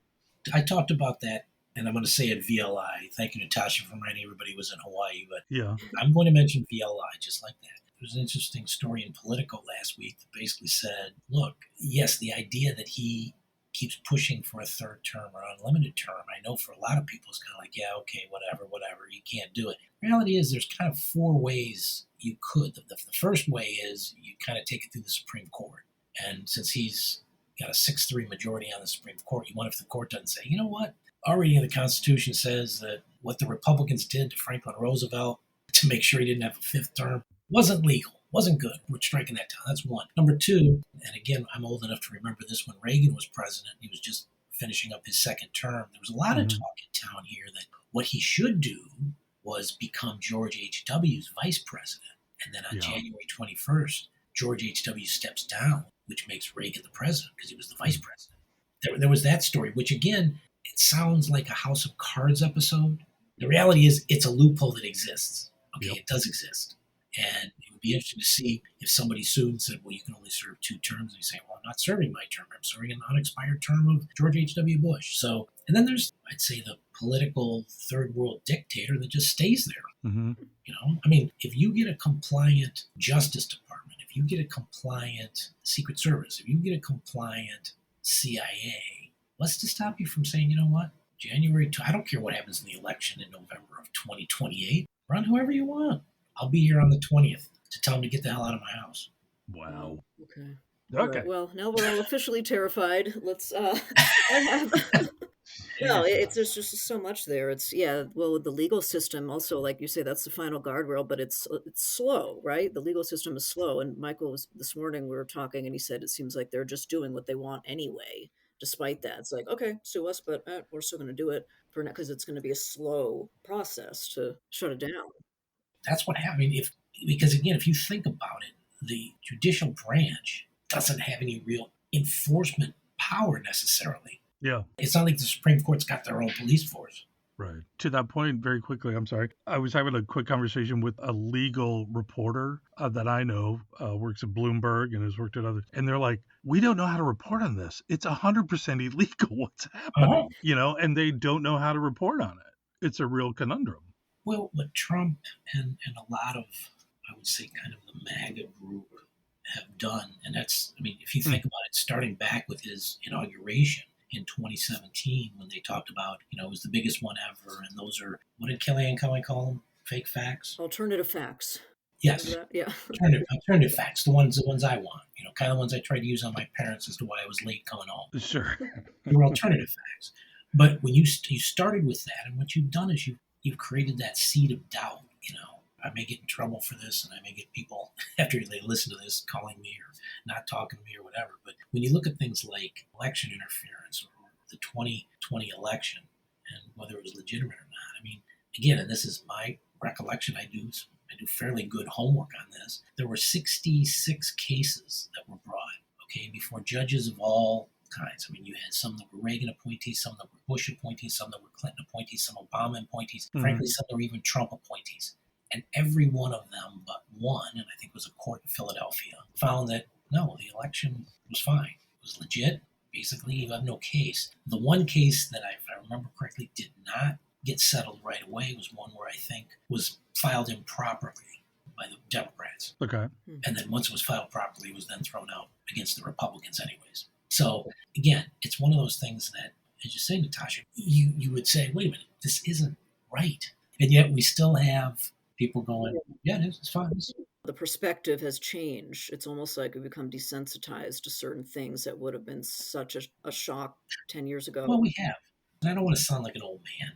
I talked about that, and I'm going to say it VLI. Thank you, Natasha, for reminding everybody was in Hawaii. But Yeah. I'm going to mention VLI just like that. There was an interesting story in Politico last week that basically said, look, yes, the idea that he keeps pushing for a third term or unlimited term, I know for a lot of people it's kind of like, yeah, okay, whatever, you can't do it. Reality is there's kind of four ways you could. The first way is you kind of take it through the Supreme Court. And since he's got a 6-3 majority on the Supreme Court, you wonder if the court doesn't say, you know what? Our reading of the Constitution says that what the Republicans did to Franklin Roosevelt to make sure he didn't have a fifth term wasn't legal, wasn't good. We're striking that down. That's one. Number two, and again, I'm old enough to remember this when Reagan was president. He was just finishing up his second term. There was a lot of talk in town here that what he should do was become George H.W.'s vice president. And then on January 21st, George H.W. steps down, which makes Reagan the president because he was the vice president. There was that story, which again, it sounds like a House of Cards episode. The reality is it's a loophole that exists. Okay, It does exist. And it would be interesting to see if somebody sued and said, well, you can only serve 2 terms. And you say, well, I'm not serving my term. I'm serving an unexpired term of George H.W. Bush. So, and then there's, I'd say, the political third world dictator that just stays there. I mean, if you get a compliant Justice Department, if you get a compliant Secret Service, if you get a compliant CIA, what's to stop you from saying, you know what, I don't care what happens in the election in November of 2028, run whoever you want. I'll be here on the 20th to tell them to get the hell out of my house. Wow. Okay. Okay. Right, well, now we're all officially terrified. Let's no, there's just so much there. It's well, the legal system also, like you say, that's the final guardrail, but it's slow, right? The legal system is slow. And Michael was this morning we were talking, and he said it seems like they're just doing what they want anyway. Despite that, it's like, okay, sue us, but we're still going to do it for now because it's going to be a slow process to shut it down. That's what happened. Because again, if you think about it, the judicial branch doesn't have any real enforcement power necessarily. Yeah. It's not like the Supreme Court's got their own police force. Right. To that point, very quickly, I'm sorry. I was having a quick conversation with a legal reporter that I know works at Bloomberg and has worked at others. And they're like, we don't know how to report on this. It's 100% illegal what's happening, and they don't know how to report on it. It's a real conundrum. Well, what Trump and a lot of, I would say, kind of the MAGA group have done, and that's, I mean, if you think about it, starting back with his inauguration in 2017, when they talked about, it was the biggest one ever, and those are, what did Kellyanne Conway call them? Fake facts? Alternative facts. Yes. Yeah. Alternative facts, the ones I want, kind of ones I tried to use on my parents as to why I was late coming home. Sure. They were alternative facts. But when you started with that, and what you've done is you've created that seed of doubt. I may get in trouble for this, and I may get people after they listen to this calling me or not talking to me or whatever. But when you look at things like election interference or the 2020 election and whether it was legitimate or not, I mean, again, and this is my recollection, I do fairly good homework on this. There were 66 cases that were brought, before judges of all kinds. I mean, you had some that were Reagan appointees, some that were Bush appointees, some that were Clinton appointees, some Obama appointees, frankly, some that were even Trump appointees. And every one of them but one, and I think it was a court in Philadelphia, found that, no, the election was fine. It was legit. Basically, you have no case. The one case that, if I remember correctly, did not get settled right away was one where I think was filed improperly by the Democrats. Okay. And then once it was filed properly, it was then thrown out against the Republicans anyways. So, again, it's one of those things that, as you say, Natasha, you would say, wait a minute, this isn't right. And yet we still have people going, yeah, it's fine. The perspective has changed. It's almost like we've become desensitized to certain things that would have been such a shock 10 years ago. Well, we have. And I don't want to sound like an old man.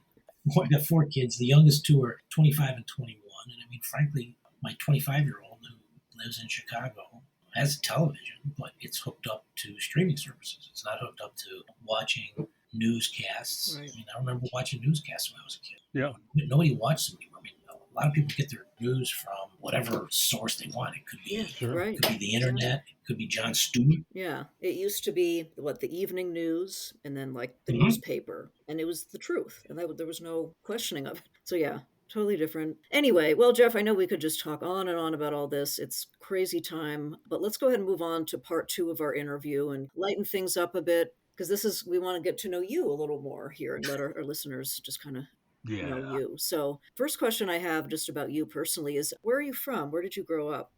I got 4 kids. The youngest 2 are 25 and 21. And I mean, frankly, my 25-year-old who lives in Chicago, has television, but it's hooked up to streaming services. It's not hooked up to watching newscasts. Right. I mean, I remember watching newscasts when I was a kid. Yeah. Nobody watched them anymore. I mean, a lot of people get their news from whatever source they want. It could be, Sure. Right. it could be the internet. It could be Jon Stewart. Yeah, it used to be the evening news and then like the Mhm. newspaper, and it was the truth, and there was no questioning of it. So yeah, totally different. Anyway, well, Jeff, I know we could just talk on and on about all this. It's crazy time, but let's go ahead and move on to part 2 of our interview and lighten things up a bit because we want to get to know you a little more here and let our listeners just kind of know Yeah. you. So, first question I have just about you personally is where are you from? Where did you grow up?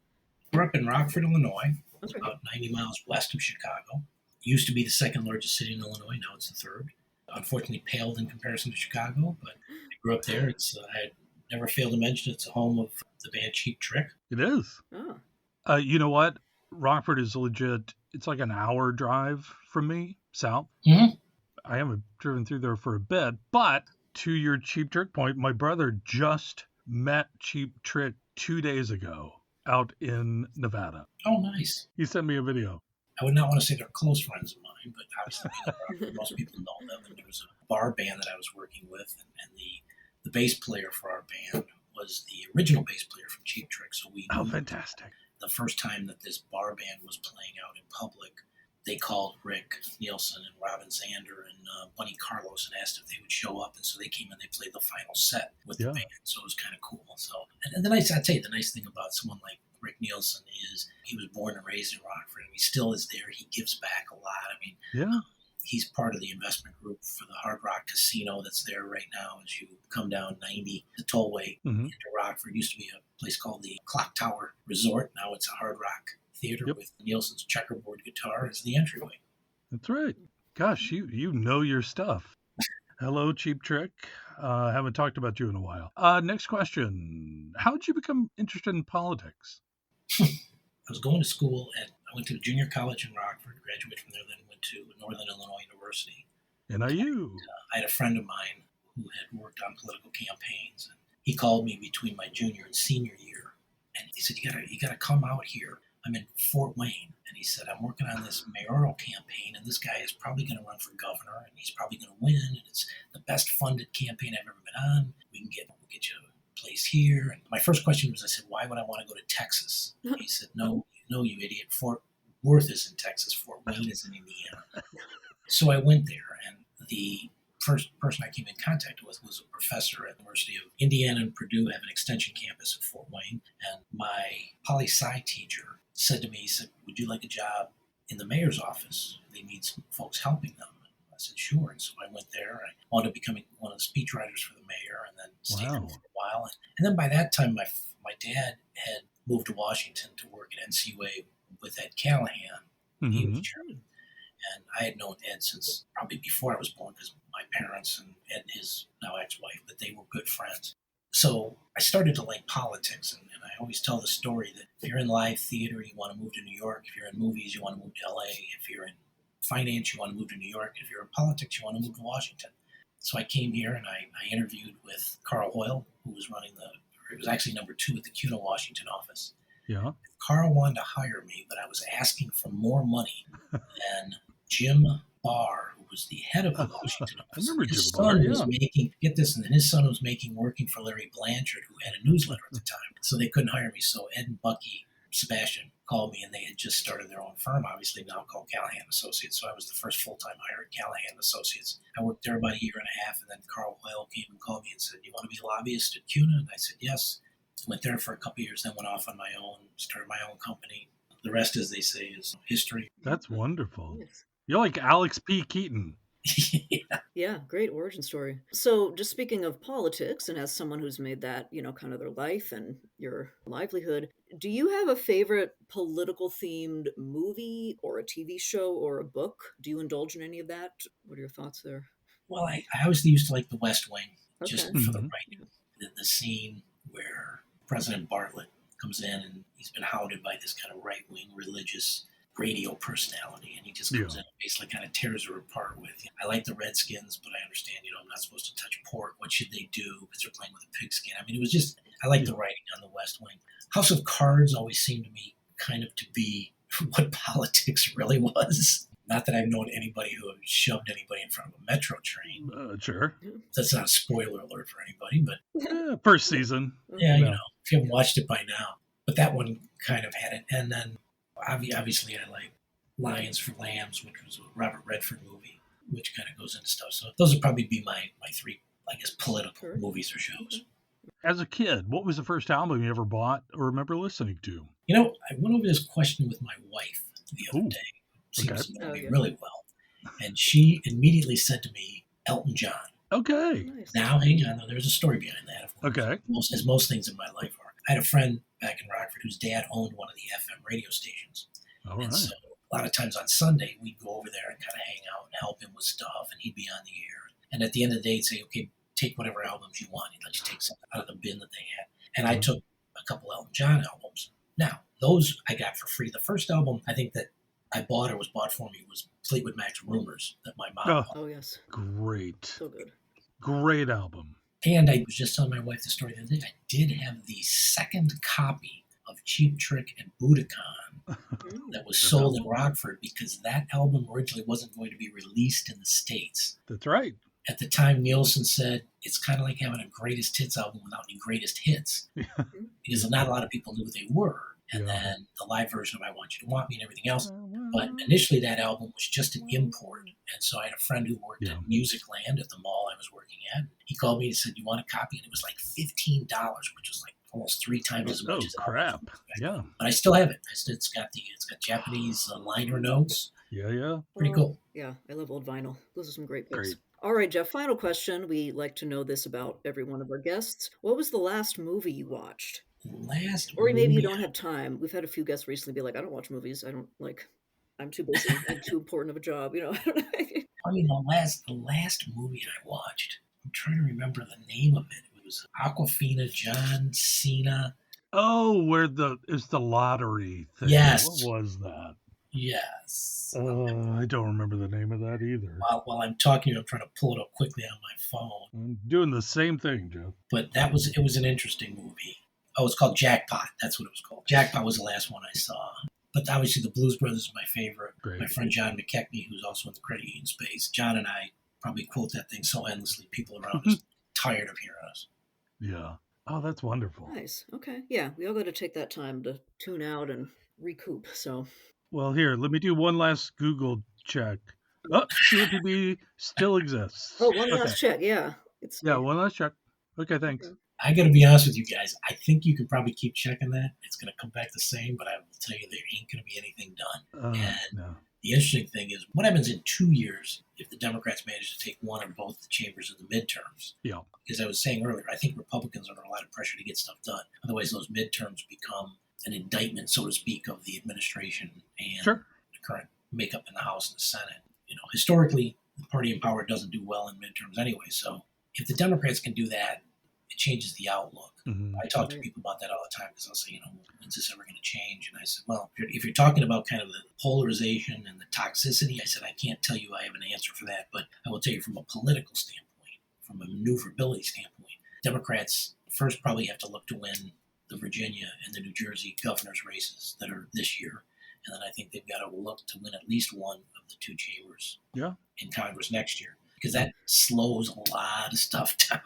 Grew up in Rockford, Illinois. It's Okay. about 90 miles west of Chicago. Used to be the second largest city in Illinois. Now it's the third. Unfortunately, paled in comparison to Chicago, but I grew up there. I never fail to mention it's the home of the band Cheap Trick. It is. Oh, You know what? Rockford is legit. It's like an hour drive from me, south. Mhm. I haven't driven through there for a bit, but to your Cheap Trick point, my brother just met Cheap Trick 2 days ago out in Nevada. Oh, nice. He sent me a video. I would not want to say they're close friends of mine, but obviously most people know them. And there was a bar band that I was working with, and the bass player for our band was the original bass player from Cheap Trick. So we Oh, knew fantastic. the first time that this bar band was playing out in public, they called Rick Nielsen and Robin Zander and Bunny Carlos and asked if they would show up. And so they came and they played the final set with the band. So it was kind of cool. So, and the nice, I'd say the nice thing about someone like Rick Nielsen is he was born and raised in Rockford, and he still is there. He gives back a lot. I mean, Yeah. he's part of the investment group for the Hard Rock Casino that's there right now as you come down 90, the tollway into Rockford. It used to be a place called the Clock Tower Resort. Now it's a Hard Rock Theater with Nielsen's checkerboard guitar as the entryway. That's right. Gosh, you know your stuff. Hello, Cheap Trick. Haven't talked about you in a while. Next question. How did you become interested in politics? I was going to school I went to junior college in Rockford, graduated from there, then went to Northern Illinois University. NIU. I had a friend of mine who had worked on political campaigns, and he called me between my junior and senior year, and he said, you gotta come out here. I'm in Fort Wayne, and he said, I'm working on this mayoral campaign, and this guy is probably going to run for governor, and he's probably going to win, and it's the best funded campaign I've ever been on. We'll get you a place here. And my first question was, I said, why would I want to go to Texas? And he said, no, you idiot. Fort Worth is in Texas. Fort Wayne is in Indiana. So I went there, and the first person I came in contact with was a professor at the University of Indiana and Purdue, have an extension campus at Fort Wayne. And my poli-sci teacher said to me, he said, would you like a job in the mayor's office? They need some folks helping them. I said, sure. And so I went there. I wound up becoming one of the speechwriters for the mayor and then stayed there for a while. And then by that time, my dad had moved to Washington to work at NCUA with Ed Callahan. He was chairman. And I had known Ed since probably before I was born because my parents and Ed, his now ex-wife, but they were good friends. So I started to like politics, and I always tell the story that if you're in live theater, you want to move to New York. If you're in movies, you want to move to LA. If you're in finance, you want to move to New York. If you're in politics, you want to move to Washington. So I came here and I interviewed with Carl Hoyle, who was running it was actually number 2 at the CUNA Washington office. Yeah. Carl wanted to hire me, but I was asking for more money than Jim Barr, who was the head of the Washington office. I remember His Jim Barr, son was making, get this, and then his son was working for Larry Blanchard, who had a newsletter at the time. So they couldn't hire me. So Ed and Bucky Sebastian called me, and they had just started their own firm, obviously now called Callahan Associates. So I was the first full-time hire at Callahan Associates. I worked there about a year and a half, and then Carl Hoyle came and called me and said, "You want to be a lobbyist at CUNA?" And I said, yes. Went there for a couple of years, then went off on my own, started my own company. The rest, as they say, is history. That's wonderful. Yes. You're like Alex P. Keaton. Yeah, great origin story. So just speaking of politics, and as someone who's made that, kind of their life and your livelihood, do you have a favorite political themed movie or a TV show or a book? Do you indulge in any of that? What are your thoughts there? Well, I always used to like The West Wing, just for the writing. The scene where President Bartlett comes in and he's been hounded by this kind of right-wing religious radio personality, and he just comes in and basically kind of tears her apart with, I like the Redskins, but I understand, I'm not supposed to touch pork. What should they do? Because they're playing with a pigskin. I mean, it was just, I like the writing on The West Wing. House of Cards always seemed to me kind of to be what politics really was. Not that I've known anybody who shoved anybody in front of a metro train. Sure. That's not a spoiler alert for anybody, but First season. yeah, you know, if you haven't watched it by now. But that one kind of had it. And then obviously I like Lions for Lambs, which was a Robert Redford movie, which kind of goes into stuff. So those would probably be my three, I guess, political movies or shows. As a kid, what was the first album you ever bought or remember listening to? You know, I went over this question with my wife the other day. Seems to know me really well. And she immediately said to me, Elton John. Okay. Nice. Now, hang on, there's a story behind that, of course. Okay. As most things in my life are. I had a friend back in Rockford whose dad owned one of the FM radio stations. All right. And so a lot of times on Sunday, we'd go over there and kind of hang out and help him with stuff, and he'd be on the air. And at the end of the day, he'd say, okay, take whatever albums you want. He'd let you take something out of the bin that they had. And I took a couple Elton John albums. Now, those I got for free. The first album I think that I bought or was bought for me was Fleetwood Mac's Rumors that my mom bought. Oh, yes. Great. So good. Great album. And I was just telling my wife the story the other day. I did have the second copy of Cheap Trick and Budokan that was sold in Rockford because that album originally wasn't going to be released in the States. That's right. At the time, Nielsen said it's kind of like having a greatest hits album without any greatest hits because not a lot of people knew what they were. And then the live version of I Want You to Want Me and everything else. But initially that album was just an import. And so I had a friend who worked at Musicland at the mall I was working at. He called me and said, you want a copy? And it was like $15, which was like almost 3 times as much as crap. Yeah. But I still have it. It's got Japanese liner notes. Yeah. Pretty cool. Yeah, I love old vinyl. Those are some great picks. All right, Geoff, final question. We like to know this about every one of our guests. What was the last movie you watched? Or maybe you don't have time. We've had a few guests recently be like, I don't watch movies. I'm too busy. I'm too important of a job. You know, I mean, the last movie I watched, I'm trying to remember the name of it. It was Aquafina, John Cena. Oh, where it's the lottery thing. Yes. What was that? Yes. I don't remember the name of that either. While I'm talking, I'm trying to pull it up quickly on my phone. I'm doing the same thing, Joe. But it was an interesting movie. Oh, it's called Jackpot. That's what it was called. Jackpot was the last one I saw. But obviously, the Blues Brothers is my favorite. Great. My friend John McKechnie, who's also in the credit union space. John and I probably quote that thing so endlessly. People around us tired of hearing us. Yeah. Oh, that's wonderful. Nice. Okay. Yeah, we all got to take that time to tune out and recoup. So. Well, here, let me do one last Google check. Oh, CMPB still exists. Oh, one last check. Yeah. One last check. Okay, thanks. Okay. I got to be honest with you guys. I think you can probably keep checking that. It's going to come back the same, but I will tell you there ain't going to be anything done. The interesting thing is what happens in 2 years if the Democrats manage to take one or both the chambers of the midterms. Yeah. Because I was saying earlier, I think Republicans are under a lot of pressure to get stuff done. Otherwise, those midterms become an indictment, so to speak, of the administration and the current makeup in the House and the Senate. You know, historically, the party in power doesn't do well in midterms anyway. So if the Democrats can do that, it changes the outlook. I talk to people about that all the time because I'll say, you know, when's this ever going to change? And I said, well, if you're talking about kind of the polarization and the toxicity, I said, I can't tell you I have an answer for that, but I will tell you from a political standpoint, from a maneuverability standpoint, Democrats first probably have to look to win the Virginia and the New Jersey governor's races that are this year. And then I think they've got to look to win at least one of the 2 chambers in Congress next year because that slows a lot of stuff down.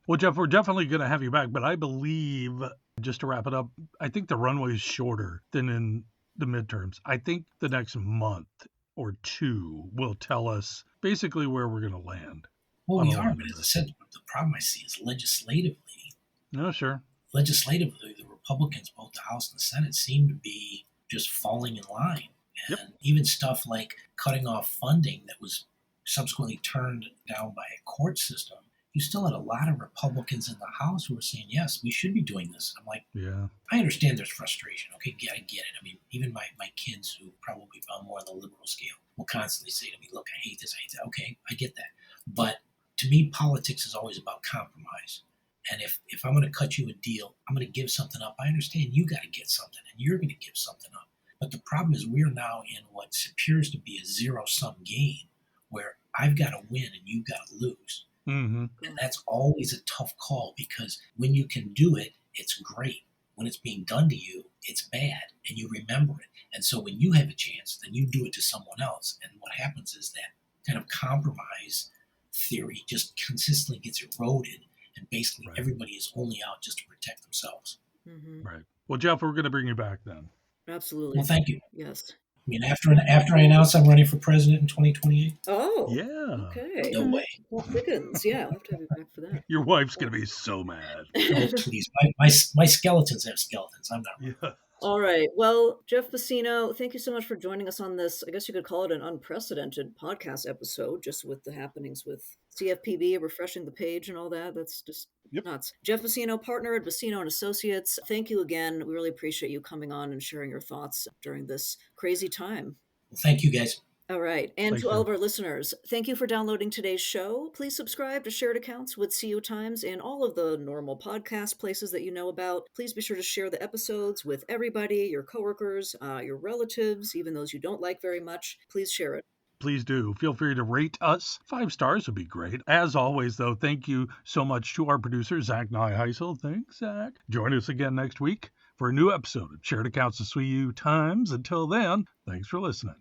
Well, Geoff, we're definitely going to have you back, but I believe, just to wrap it up, I think the runway is shorter than in the midterms. I think the next month or 2 will tell us basically where we're going to land. Well, we are, but as I said, the problem I see is legislatively. No, sure. Legislatively, the Republicans, both the House and the Senate, seem to be just falling in line. And even stuff like cutting off funding that was subsequently turned down by a court system, you still had a lot of Republicans in the House who were saying, yes, we should be doing this. I'm like, I understand there's frustration. Okay, I get it. I mean, even my kids who probably fall more on the liberal scale will constantly say to me, look, I hate this, I hate that. Okay, I get that. But to me, politics is always about compromise. And if I'm going to cut you a deal, I'm going to give something up. I understand you got to get something and you're going to give something up. But the problem is we're now in what appears to be a zero-sum game where I've got to win and you've got to lose. And that's always a tough call because when you can do it, it's great. When it's being done to you, it's bad. and you remember it. And so when you have a chance, then you do it to someone else. And what happens is that kind of compromise theory just consistently gets eroded, and basically Right. everybody is only out just to protect themselves. Mhm. Right. Well, Geoff, we're going to bring you back then. Absolutely. Well, thank you. Yes. I mean, after I announce I'm running for president in 2028, Oh, Yeah. okay. no way. Plot thickens. Yeah, I'll have to have you back for that. Your wife's going to be so mad. Oh, please. My skeletons have skeletons. I'm not running. Yeah. All right. Well, Geoff Bacino, thank you so much for joining us on this. I guess you could call it an unprecedented podcast episode, just with the happenings with CFPB, refreshing the page and all that. That's just Yep. nuts. Geoff Bacino, partner at Bacino and Associates. Thank you again. We really appreciate you coming on and sharing your thoughts during this crazy time. Well, thank you, guys. All right. And Thanks, to all Geoff. of our listeners, thank you for downloading today's show. Please subscribe to Shared Accounts with CU Times in all of the normal podcast places that you know about. Please be sure to share the episodes with everybody, your coworkers, your relatives, even those you don't like very much. Please share it. Please do. Feel free to rate us. 5 stars would be great. As always, though, thank you so much to our producer, Zach Nyheisel. Thanks, Zach. Join us again next week for a new episode of Shared Accounts of CU Times. Until then, thanks for listening.